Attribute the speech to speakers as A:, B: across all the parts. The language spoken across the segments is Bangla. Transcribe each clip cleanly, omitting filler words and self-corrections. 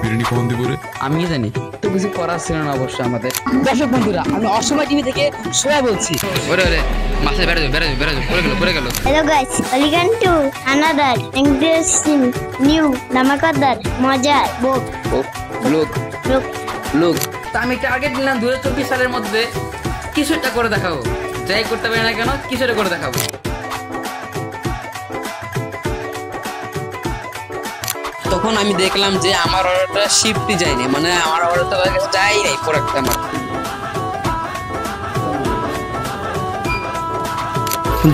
A: বিরিয়ানি কখন দিব রে?
B: আমি জানি তো কিছু করার ছিল না অবশ্য আমাদের। দর্শক বন্ধুরা, আমি অসময় টিভি থেকে সোয়া বলছি। ওরে ওরে মাসে বেড়ে যাও
C: Hello guys, welcome to another interesting new Namakadar মজার
B: লোক। তা আমি টার্গেট নিলাম 2024 সালের মধ্যে কিছু একটা করে দেখাবো। যাই করতে পারি না কেন, কিছু একটা করে দেখাবো। তখন আমি দেখলাম যে আমার অর্ডারটা শিফটই যায়নি, মানে আমার অর্ডারটা তাদের কাছে যায়ই নাই প্রোডাক্টটা আমার।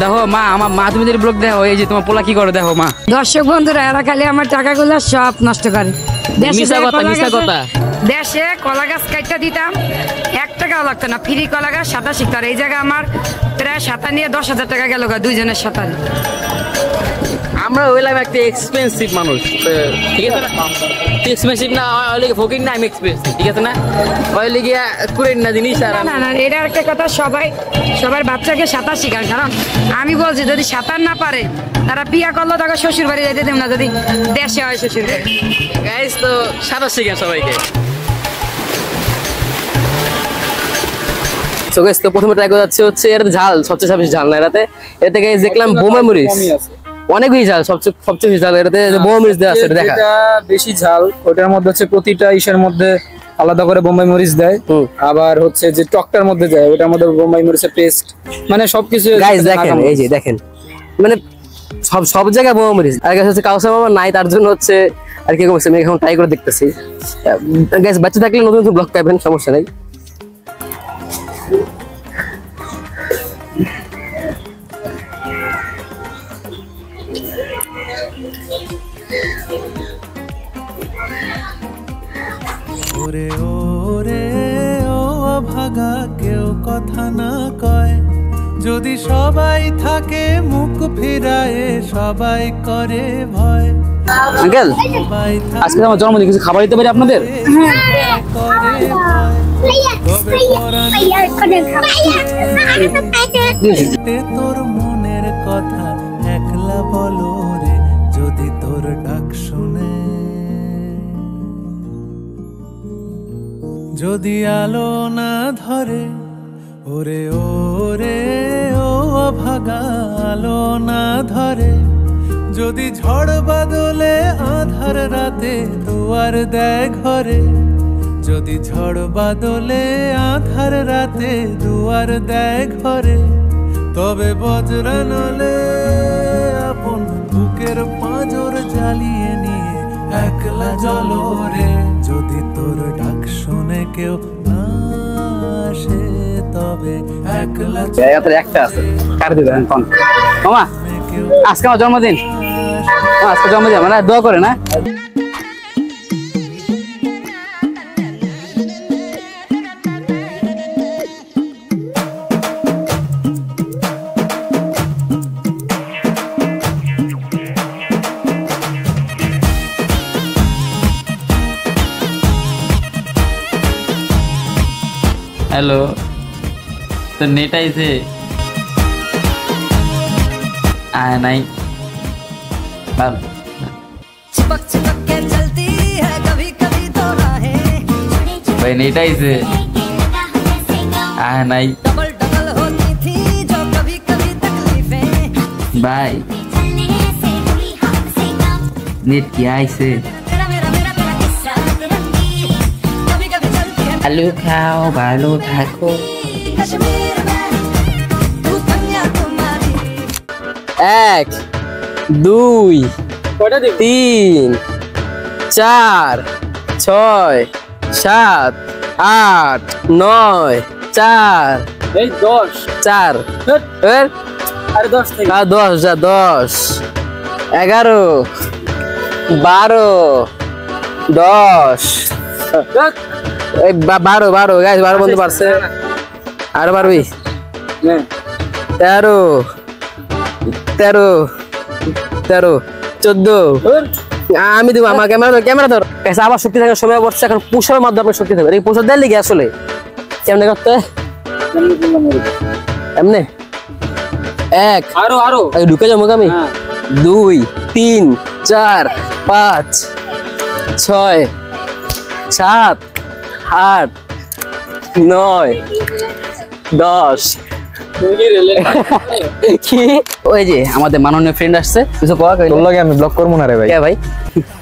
B: দেখো মা, আমার মা তুমি যদি ব্লগ দেখো, এই যে তোমার পোলা কি করে দেখো মা।
D: দর্শক বন্ধুরা, এরা খালি আমার টাকাগুলো সব নষ্ট করে।
B: মিছা কথা।
D: দেশে কলা গাছ কাটতে দিতাম 1 টাকাও লাগতো না, ফ্রি কলা গাছ 87 টাকা। এই জায়গায় আমার প্রায় 7 নিয়ে 10,000 টাকা গেল দুইজনের সাথে।
B: আমরা হইলাম একটা এক্সপেন্সিভ মানুষ, ঠিক আছে না? এক্সপেন্সিভ না হইলে ফকির না, আমি এক্সপেন্সিভ, ঠিক আছে না? হইলে গিয়া কুড়েন না জিনিস। আর
D: না এটা একটা কথা, সবার বাচ্চাকে সাঁতার শিখান। কারণ আমি বলছি যদি সাঁতার না পারে তারা বিয়া করলো তাকে শ্বশুর বাড়ি যাইতে দেব না, যদি দেশে হয় শ্বশুর বাড়ি।
B: গাইস তো সাঁতার শিখান সবাইকে। তো গাইস তো প্রথমে ট্রাই করে যাচ্ছে হচ্ছে এর ঝাল, সবচেয়ে বেশি ঝাল না এটাতে। এতে গাইস দেখলাম বোমা মরিচ অনেক বেশি ঝাল, সবচেয়ে বেশি ঝাল এটাতে বোমা মরিচ দেওয়া আছে। দেখা
E: এটা বেশি ঝাল, ওটার মধ্যে হচ্ছে প্রতিটা ইসের মধ্যে আলাদা করে বোম্বাই মরিচ দেয়। আবার হচ্ছে যে টকটার মধ্যে দেয়, ওটার মধ্যে বোম্বাই মরিচের পেস্ট, মানে সবকিছু। গাইস দেখেন, এই যে দেখেন, মানে সব জায়গায় বোম্বাই মরিচ। আর গাইস হচ্ছে কাউসার মামা নাই, তার জন্য হচ্ছে আর কি করছে আমি এখন ট্রাই করে দেখতেছি। গাইস বাচ্চা থাকলে নতুন নতুন ব্লগ পাবেন, সমস্যা নাই।
F: ওরে ওরে ও ভাগা কেউ কথা না কয়, যদি সবাই থাকে মুখ ফিরায় সবাই করে ভয়।
B: আঙ্কেল আজকে আমার জন্মদিন, কিছু খাবার দিতে পারি আপনাদের?
F: তোর মনের কথা একলা বলো রে, যদি তোর ডাক শুনে, যদি আলো না ধরে। ওরে ওরে ও ভাগা আলো না ধরে, যদি ঝড় বাদলে আধার রাতে দুয়ার দেয় ঘরে, যদি ঝড় বাদলে আধার রাতে দুয়ার দেয় ঘরে, তবে বজ্রানলে আপন বুকের পাঁজর জ্বালিয়ে নিয়ে একলা জলরে, যদি তোর ডাক শুনে কেউ না আসে তবে একলা।
B: একটা আছে কার দিবেন মামা, আজকে আমার জন্মদিন, আজকে জন্মদিন মানে দোয়া করে না। हेलो तो नेट ऐसे आया नहीं
G: चिपक चिपक के चलती है कभी कभी तो राहें,
B: भाई नेट ऐसे आया नहीं,
G: डबल डबल होती थी जो कभी कभी तकलीफें,
B: भाई नेट क्या ऐसे आलू खाओ बालू ठाको। एक दुई तीन चार छय सात आठ नय चार 10 10 11 12 10 12 গাইস 12 বন্ধু পারছে, আর পারবি 13 14 আমি দিব আমার ক্যামেরা ধর। আবার শক্তি থাকার সময় পড়ছে, এখন পুষার মাধ্যমে শক্তি থাকবে। এই পুষার দেয় লিখে আসলে কেমনে করতে এমনে এক আরো ঢুকে যাবো আমি 2 3 4 5 6 7 8 9 10 কি ওই যে আমাদের মাননীয় ফ্রেন্ড আসছে কিছু কয়া কইলো
E: তোর লগে আমি ব্লক করব না রে ভাই।
B: কে ভাই?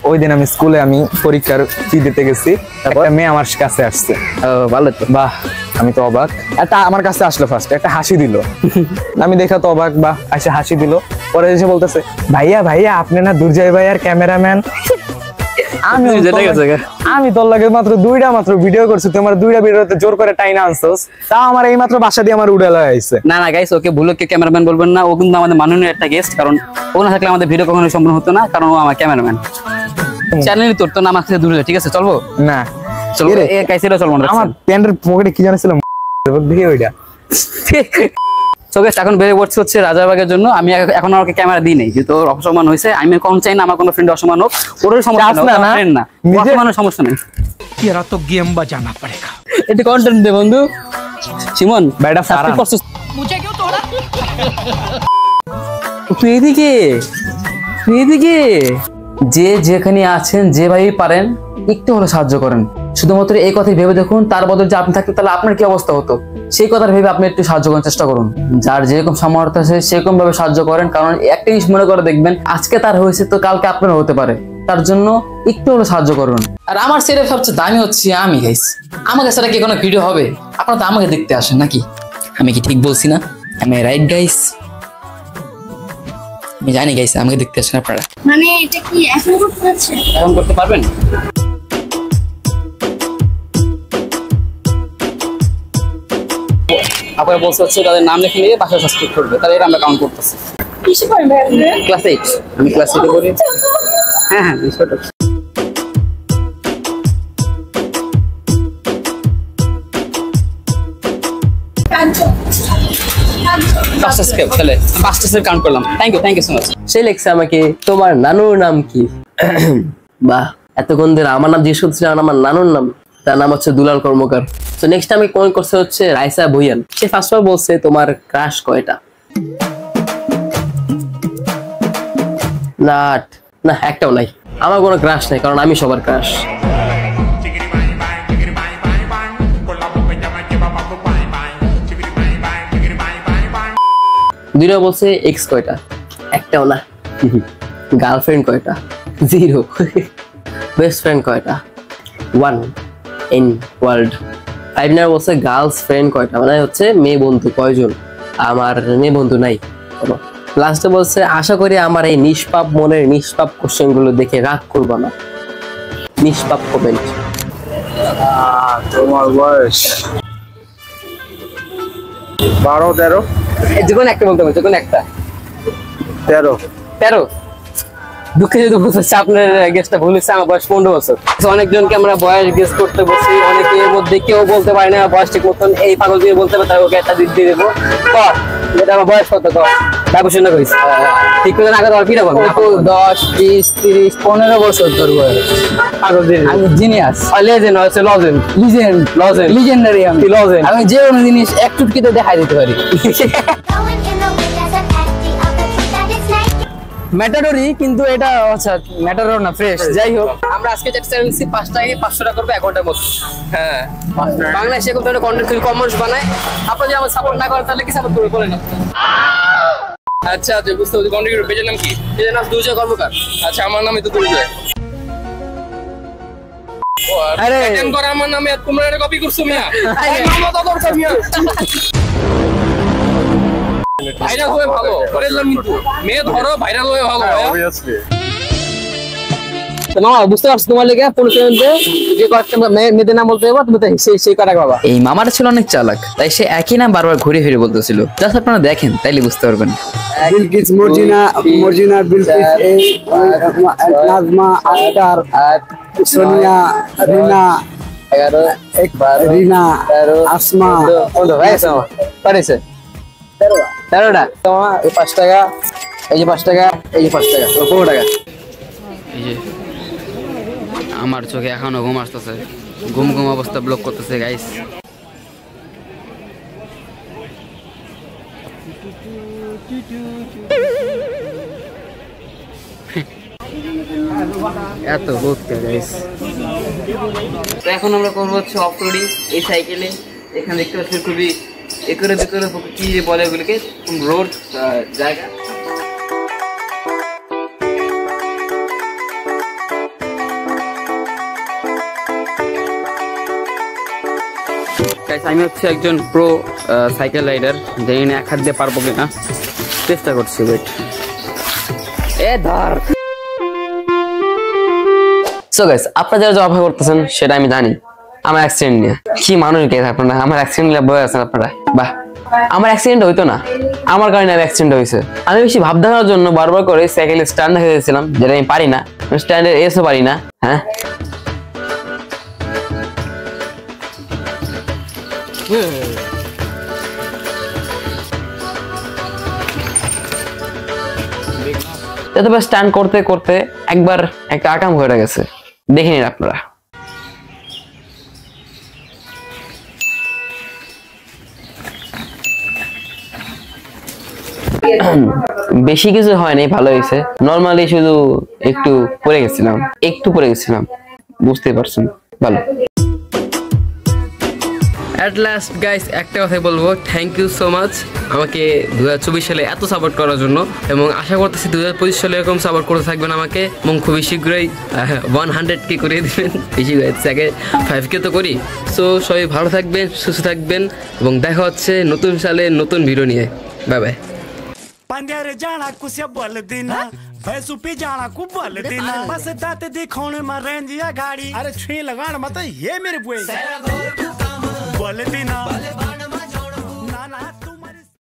E: ওই দিন আমি স্কুলে আমি পরীক্ষার ফি দিতে গেছি, একটা মেয়ে আমার কাছে আসছে।
B: ও ভালো তো।
E: বাহ, আমি তো অবাক। একটা আমার কাছে আসলো ফার্স্ট, একটা হাসি দিল। আমি দেখা তো অবাক, বাহ এসে হাসি দিল। পরে এসে বলতেছে ভাইয়া ভাইয়া আপনি না দুর্জয় ভাই আর ক্যামেরাম্যান। আমি তোর লাগে মাত্র দুইটা ভিডিও করছি, তোমার দুইটা ভিডিওতে জোর করে টাইনা আনছস, তাও আমার এই মাত্র বাসা দিয়ে আমার উড়াল আইছে।
B: না না গাইস, ওকে ভুল কে ক্যামেরাম্যান বলবেন না, ও কিন্তু আমাদের মাননীয় একটা গেস্ট। কারণ ও না থাকলে আমাদের ভিডিও কখনো সম্পূর্ণ হতো না, কারণ ও আমার ক্যামেরাম্যান। চ্যানেলই তোর, তো নাম আছে দূরে, ঠিক আছে চলবো
E: না
B: চলবো এ কাইসেটা চলবো না।
E: আমার প্যান্টের পকেটে কি জানিস দেখি ওইটা।
B: সো গাইস এখন বেরিয়ে পড়ছে হচ্ছে রাজারবাগের জন্য। আমি এখন ওকে ক্যামেরা দিই নাই, যেহেতু ওর অসম্মান হয়েছে। আমি কোন চাই না আমার কোনো ফ্রেন্ড অসম্মান হোক, ওর সমস্যা না, ফ্রেন্ড না, অসম্মানের সমস্যা নেই।
F: এরা তো গেম বাজানা পড়েগা।
B: এটা কন্টেন্ট দে বন্ধু। সিমন
E: বাইটা
B: সাবস্ক্রাইব করছিস? তুই এদিকে যে যেখানে আছেন, যেভাবে পারেন একটু হলে সাহায্য করেন। শুধুমাত্র এই কথাই ভেবে দেখুন, তার বদলে যে আপনি থাকতেন তাহলে আপনার কি অবস্থা হতো, সেই কথা ভেবে আপনি একটু সাহায্য করার চেষ্টা করুন। যার যেরকম সামর্থ্য আছে সেরকম ভাবে সাহায্য করেন। কারণ একটা জিনিস মনে করে দেখবেন, আজকে তার হয়েছে তো কালকে আপনার হতে পারে, তার জন্য একটু হলে সাহায্য করুন। আর আমার সেটা সবচেয়ে দামি হচ্ছে আমি গাইস। আমাকে ছাড়া কি কোনো ভিডিও হবে? আপনারা তো আমাকে দেখতে আসেন নাকি? আমি কি ঠিক বলছি না? আমি রাইট গাইস? আমি জানি গাইস আমাকে দেখতে আসেন আপনারা।
C: মানে এটা কি এখন করতে যাচ্ছে?
B: এখন করতে পারবেন? আপনারা বলছে হচ্ছে তাদের নাম লিখে নিয়ে বাসায় সাবস্ক্রাইব করবে, তাহলে এটা আমরা কাউন্ট করতেছি।
C: কিসে পড়বে আপনি?
B: ক্লাস 8। আমি ক্লাস 8 এ পড়ি। হ্যাঁ হ্যাঁ ছোট। সাবস্ক্রাইব তাহলে 5টা সেভ কাউন্ট করলাম। Thank you so much.
A: সে লেখছে আমাকে তোমার নানুর নাম কি? বাহ, এতক্ষণ ধরে আমার নাম জিজ্ঞেস করছিলাম, আমার নানুর নাম, তার নাম হচ্ছে দুলাল কর্মকার। তো নেক্সট আমি কমেন্ট করছে হচ্ছে রাইসা ভুইয়ান। সে ফার্স্টবার বলছে তোমার ক্রাশ কয়টা? না একটাও নাই, আমার কোনো ক্রাশ নাই, কারণ আমি সবার ক্রাশ। দুইটা বলছে এক্স কয়টা? একটাও না। গার্লফ্রেন্ড কয়টা? 0। বেস্ট ফ্রেন্ড কয়টা? 1 ইন ওয়ার্ল্ড। 5 নাম্বার বলছে গার্লস ফ্রেন্ড কয়টা, মানে হচ্ছে মেয়ে বন্ধু কয়জন? আমার মেয়ে বন্ধু নাই। লাস্টে বলছে আশা করি আমার এই নিষ্পাপ মনের নিষ্পাপ কোশ্চেন গুলো দেখে রাগ করবো না। নিষ্পাপ কমেন্ট।
E: তোমার বয়স 12-13?
B: যে কোনো একটা বলতে হবে, যে কোনো একটা। 13। দুঃখে যদি বুঝতেছে আপনার গেস্টটা ভুল হচ্ছে, আমার বয়স 15 বছর। অনেকজনকে আমরা বয়স গেস করতে বসি, অনেকের মধ্যে কেউ বলতে পারে না বয়স ঠিক মতন। এই পাগল দিয়ে বলতে পারে, তার ওকে একটা দিক দিয়ে দেবো, কর যেটা আমার বয়স কত, কর ব্যবসা করিস ঠিক করে আগে তোমার কিনা করবো 10 20 30 15 বছর তোর বয়স। পাগল দিয়ে আমি জিনিয়াস, লেজেন্ড হচ্ছে লিজেন্ডারি। আমি লজেন্ড, আমি যে কোনো জিনিস এক চুটকিতে দেখাই দিতে পারি। ম্যাটাডোরি, কিন্তু এটা আচ্ছা ম্যাটাডোর না, ফ্রেশ। যাই হোক, আমরা আজকে যেটা চ্যানেল 5 টাকায় 500 টাকা করবো 1 ঘন্টার মধ্যে। হ্যাঁ, বাংলাদেশে এরকম ধরনের কন্টেন্ট খুবই কম মানুষ বানায়। আপনারা যদি আমার সাপোর্ট না করেন তাহলে কি সাপোর্ট করবে বলেন? আচ্ছা আচ্ছা বুঝতে পারছি। কন্টেন্ট পেজের নাম কি? পেজের নাম দুর্জয় কর্মকার। আচ্ছা আমার নামই তো দুর্জয়। আরে আমার নামে তোমরা এটা কপি করছো মিয়া? ভাইরাল হয়ে ভালো করেছিলাম, কিন্তু মেয়ে ধরো ভাইরাল হয়ে ভালো। মামা বুঝতে পারছো, তোমার লেগে যে কয়েকটা মেয়েদের নাম বলতে পারবো, তুমি সেই কটা বাবা। এই মামাটা ছিল অনেক চালাক, তাই সে একই নাম বারবার ঘুরে ফিরে বলতেছিল। জাস্ট আপনারা দেখেন তাইলে বুঝতে পারবেন।
E: বিলকিস, মর্জিনা বিলকিস, নাজমা, আক্তার, সোনিয়া, রিনা, রিনা, আসমা,
B: পারেছে 13টা। তোমার এই 5 টাকা, এই যে 5 টাকা, এই যে 5 টাকা, 15 টাকা। এই যে আমার চোখে এখনো ঘুম আসতেছে, ঘুম অবস্থা ব্লক করতেছে গাইস। এত রোদ গাইস। তো এখন আমরা করবো হচ্ছে অফ রোডিং এই সাইকেলে। এখানে দেখতে পাচ্ছি খুবই একরে বেকরে কি বলে ওগুলোকে, রোড জায়গা। আমি হচ্ছে একজন প্রো সাইকেল রাইডার, জানি না এক হাত দিয়ে পারবো কিনা, চেষ্টা করছি। ওয়েট, এ ধর।
A: সো গাইস, আপনারা যারা জব করতেছেন সেটা আমি জানি। আমার অ্যাক্সিডেন্ট নিয়ে কি মানুষ কে আপনারা আমার অ্যাক্সিডেন্ট নিয়ে বয়ে আছেন আপনারা। বাহ, আমার অ্যাক্সিডেন্ট হইতো না, আমার কারণে অ্যাক্সিডেন্ট হয়েছে। আমি বেশি ভাব দেখানোর জন্য বারবার করে সাইকেলের স্ট্যান্ড দেখে দিয়েছিলাম, যেটা আমি পারি না, স্ট্যান্ডের এসও পারি না। হ্যাঁ, স্ট্যান্ড করতে করতে একবার একটা আকাম হয়ে গেছে, দেখে নিন আপনারা। বেশি কিছু হয়নি, ভালো হয়েছে। নর্মালি শুধু একটু পড়ে গেছিলাম, বুঝতে পারছেন। ভালো।
B: অ্যাট লাস্ট গাইস একটা কথাই বলবো, থ্যাংক ইউ সো মাচ আমাকে 2024 সালে এত সাপোর্ট করার জন্য, এবং আশা করতেছি 2025 সালে এরকম সাপোর্ট করতে থাকবেন আমাকে, এবং খুবই শীঘ্রই 100K করে দিবেন। বেশি আগে 5K তো করি। সো সবাই ভালো থাকবেন, সুস্থ থাকবেন, এবং দেখা হচ্ছে নতুন সালে নতুন ভিডিও নিয়ে। Bye bye.
F: पंदेरे जाना कुछ बोल देना, भैंसू पे जाना को बोल देना, बस दाते दिखाने में रेंजिया गाड़ी, अरे छुई लगाना मत ये मेरे बुए बोल देना।